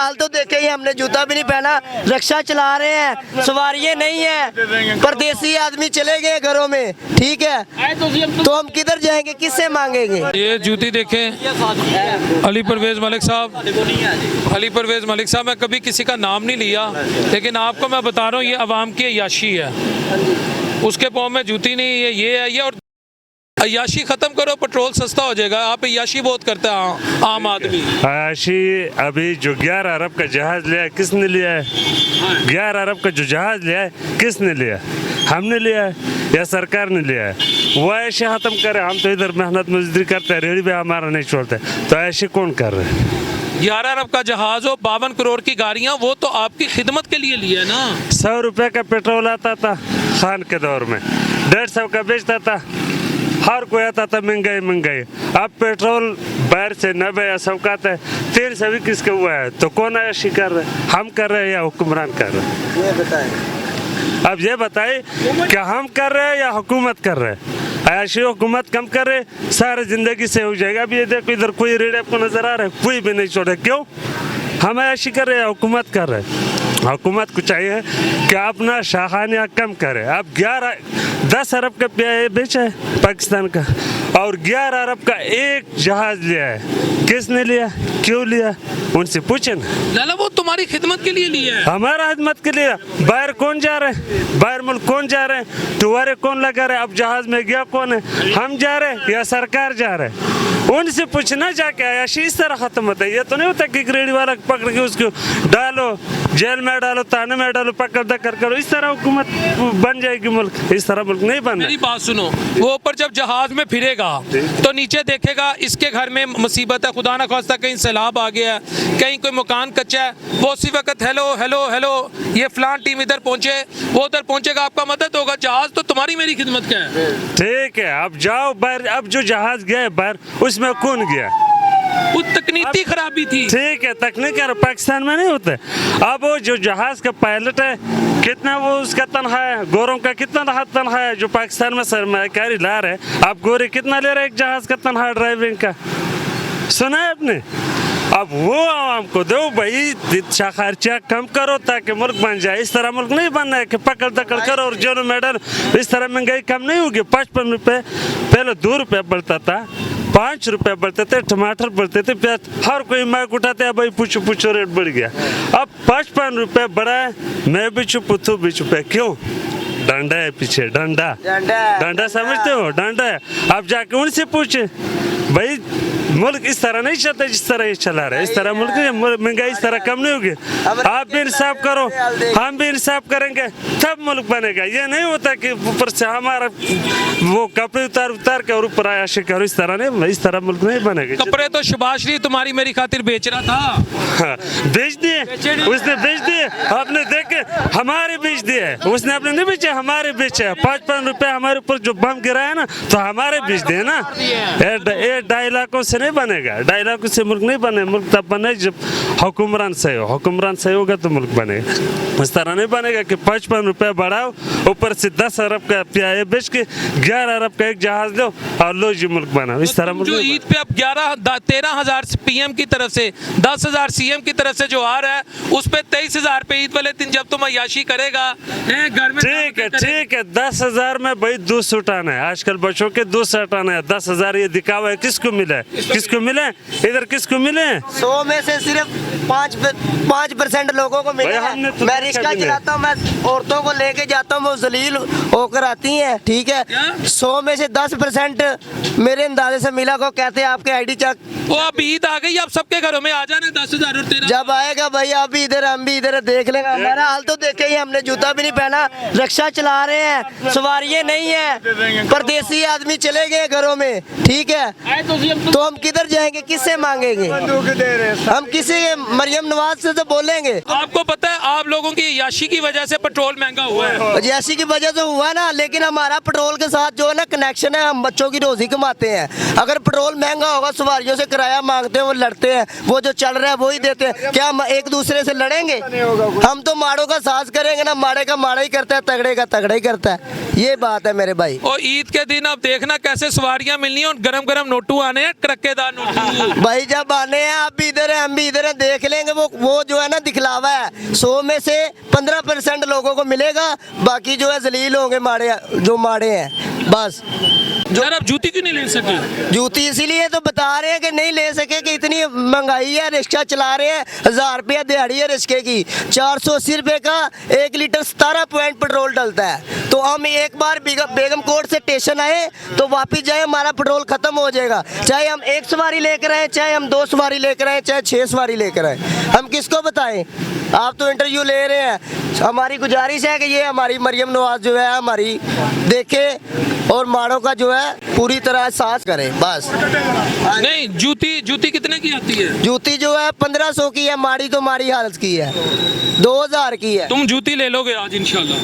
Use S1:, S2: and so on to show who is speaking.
S1: हाल तो देखे ही हमने, जूता भी नहीं पहना, रिक्शा चला रहे हैं, सवारियां नहीं है, परदेसी आदमी चले गए घरों में, ठीक है, तो हम किधर जाएंगे, किससे मांगेंगे।
S2: ये जूती देखें, अली परवेज मलिक साहब, अली परवेज मलिक साहब, मैं कभी किसी का नाम नहीं लिया, लेकिन आपको मैं बता रहा हूँ ये अवाम की अय्याशी है। उसके पाँव में जूती नहीं है, ये है ये। और अय्याशी खत्म करो, पेट्रोल सस्ता हो जाएगा। आप अय्याशी बहुत करते हैं आम आदमी।
S3: अय्याशी अभी जो 11 अरब का जहाज लिया है, किसने लिया है? 11 अरब का जो जहाज लिया है, किसने लिया? हमने लिया है या सरकार ने लिया है? वो अय्याशी खत्म करे। हम तो इधर मेहनत मजदूरी करते हैं, रेडी भी हमारा नहीं छोड़ते, तो अय्याशी कौन कर रहे हैं?
S2: 11 अरब का जहाज हो, 52 करोड़ की गाड़ियां, वो तो आपकी खिदमत के लिए लिया है ना।
S3: 100 रुपये का पेट्रोल आता था खान के दौर में, 150 का बेचता था, हर कोई आता था महंगाई महंगाई। अब पेट्रोल बाहर से 90 या 100 का आता है, 300 किसका हुआ है? तो कौन अय्याशी कर रहे हैं? हम कर रहे हैं या हुक्मरान कर रहे हैं?
S1: ये बताएं।
S3: अब ये बताइए कि हम कर रहे हैं या हुकूमत कर रहे हैं? अय्याशी हुकूमत कम कर रहे, सारे जिंदगी से हो जाएगा। अब ये देखो इधर कोई रेड आपको नजर आ रहा है, कोई भी नहीं छोड़े। क्यों? हम अय्याशी कर रहे हैं, हुकूमत कर रहे हैं। हुकूमत को चाहिए कि अपना शाखानियाँ कम करे। अब 10 अरब का बेचा है पाकिस्तान का, और 11 अरब का एक जहाज लिया है। किसने लिया, क्यों लिया? उनसे पूछे ना।
S2: लाला वो तुम्हारी खिदमत के लिए लिया है।
S3: हमारा खिदमत के लिए। बाहर कौन जा रहे हैं? बाहर मुल्क कौन जा रहे हैं? टुवारे कौन लगा रहे हैं? अब जहाज में गया कौन है? हम जा रहे हैं या सरकार जा रहे हैं? उनसे पूछना जाके। अय्याशी इस तरह खत्म होता है। ये तो नहीं होता कि ग्रेडी वाला पकड़ के उसको डालो, जेल में डालो, थाने में डालो, पकड़ दकर करो। इस तरह हुकूमत बन जाएगी मुल्क। इस तरह मुल्क नहीं बनना।
S2: मेरी बात सुनो, वो ऊपर जब जहाज में फिरेगा तो नीचे देखेगा इसके घर में मुसीबत है, खुदा ना खास्ता कहीं सैलाब आ गया है, कहीं कोई मकान कच्चा है, वो उसी वक्त हेलो हेलो हेलो ये फलान टीम इधर पहुंचे, वो उधर पहुंचेगा, आपका मदद होगा। जहाज तो तुम्हारी मेरी खिदमत का है। ठीक
S3: है, अब जाओ बाहर। अब जो जहाज गया है बाहर, उसमें कौन गया?
S2: वो तकनीकी खराबी थी। ठीक
S3: है, तकनीक पाकिस्तान में नहीं होता। अब वो जो जहाज का पायलट है, कितना वो उसका तनख्वाह है? गोरों का कितना तनख्वाह है जो पाकिस्तान में सरमायाकारी ला रहे हैं? आप गोरे कितना ले रहे हैं एक जहाज का तनख्वाह ड्राइविंग का? सुना है आपने? अब वो आवाम को दो भाई, खर्चा कम करो ताकि मुल्क बन जाए। इस तरह मुल्क नहीं बनना है कि पकड़ दकड़ करो और जो मेडल। इस तरह महंगाई कम नहीं होगी। 55 रुपये पहले 2 रुपये बढ़ता था, 5 रुपये बढ़ते थे, टमाटर बढ़ते थे, प्याज, हर कोई माइक उठाते हैं भाई पूछो पूछो रेट बढ़ गया। अब 55 रुपये बढ़ा है, मैं भी चुप तू भी चुप है। क्यों? डंडा है पीछे, डंडा समझते हो? डंडा है। अब जाके उनसे पूछे भाई मुल्क इस तरह नहीं चलता जिस तरह ये चला रहा है। इस तरह मुल्क महंगाई इस तरह कम नहीं होगी। आप भी इंसाफ करो, हम भी इंसाफ करेंगे, तब मुल्क बनेगा। ये नहीं होता कि ऊपर से हमारा वो कपड़े उतार के और ऊपर आयाशी करो। इस तरह नहीं, इस तरह मुल्क नहीं बनेगा।
S2: कपड़े तो शुभाष शरीफ तुम्हारी मेरी खातिर बेच रहा था।
S3: बेच दिए उसने, बेच दिए आपने, देखे हमारे बेच दिए उसने, अपने नहीं बेचे, हमारे बेचे। 5-5 रुपए हमारे ऊपर जो बम गिरा है ना, तो हमारे बेच दिए ना। 2.5 लाखों से नहीं बनेगा, 2.5 लाख से मुल्क नहीं बने। मुल्क तब बने जब हुक्मरान सही हो। हुक्मरान सही होगा तो मुल्क बनेगा। इस तरह नहीं बनेगा कि 55 रुपये बढ़ाओ, ऊपर से 10 अरब का प्याज बेच के 11 अरब का एक जहाज लो और लो जी मुल्क बनाओ। इस तरह मुल्क
S2: जो ईद पे अब 13,000 PM की तरफ से, 10,000 CM की तरफ से जो आ रहा है, उस पे 23,000 पे ईद वाले दिन जब तुम अय्याशी करेगा घर में। ठीक है 10,000 में भाई 2 सूट आना है। आजकल बच्चों के 2 शर्ट आना है। 10,000 ये दिखावा है। किसको मिला है? किसको मिले? इधर किसको मिले?
S1: 100 में से सिर्फ 5% लोगों को मिले हैं। मैं रिक्शा चलाता हूँ, मैं औरतों को लेके जाता हूँ, वो जलील होकर आती हैं, ठीक है। 100 में से 10% मेरे अंदाजे से मिला को कहते हैं आपके ID चेक।
S2: वो अब ईद आ गई, अब सबके घरों में आ जाने 10,000 और 13।
S1: जब आएगा भाई आप भी इधर, हम भी इधर देख लेंगे। हमारा हाल तो देखे ही हमने, जूता भी नहीं पहना, रिक्शा चला रहे हैं, सवारियां नहीं है, परदेसी आदमी चले गए घरों में, ठीक है, तो हम किधर जाएंगे, किससे मांगेंगे? हम किसी मरियम नवाज से तो बोलेंगे।
S2: आपको पता है आप लोगों की अय्याशी की वजह से पेट्रोल महंगा हुआ है।
S1: अय्याशी की वजह से हुआ ना, लेकिन हमारा पेट्रोल के साथ जो है ना कनेक्शन है, हम बच्चों की रोजी कमाते हैं। अगर पेट्रोल महंगा होगा, सवारियों से किराया मांगते हैं, वो लड़ते हैं, वो जो चल रहा है वही देते हैं। क्या हम एक दूसरे से लड़ेंगे? हम तो माड़ों का साथ करेंगे ना, माड़े का माड़ा ही करता है, तगड़े का तगड़ा ही करता है। ये बात है मेरे भाई।
S2: और ईद के दिन अब देखना कैसे सवारियां मिलनी है और गरम गरम नोटू आने हैं, ट्रक धमाकेदार नोटू।
S1: भाई जब आने हैं आप भी इधर हैं हम भी इधर हैं, देख लेंगे वो जो है ना दिखलावा है। 100 में से 15% लोगों को मिलेगा, बाकी जो है जलील होंगे माड़े, जो माड़े हैं बस।
S2: यार आप जूती क्यों नहीं ले सके?
S1: जूती इसीलिए तो बता रहे हैं कि नहीं ले सके कि इतनी महंगाई है, रिक्शा चला रहे हैं, 1000 रुपया दिहाड़ी है रिक्शे की, 480 रुपये का 1 लीटर 17 पॉइंट पेट्रोल डलता है। तो हम एक बार बेगम कोर्ट से स्टेशन आए तो वापिस जाए, हमारा पेट्रोल खत्म हो जाएगा। चाहे हम 1 सवारी लेकर आए, चाहे हम 2 सवारी लेकर आए, चाहे 6 सवारी लेकर आए, हम किसको बताएं? आप तो इंटरव्यू ले रहे हैं। हमारी गुजारिश है कि ये हमारी मरियम नवाज जो है हमारी देखे और माड़ों का जो है पूरी तरह साथ करें बस।
S2: नहीं, जूती कितने की आती है?
S1: जूती जो है 1500 की है, माड़ी तो माड़ी हालत की है, 2000 की है।
S2: तुम जूती ले लोगे आज इंशाल्लाह?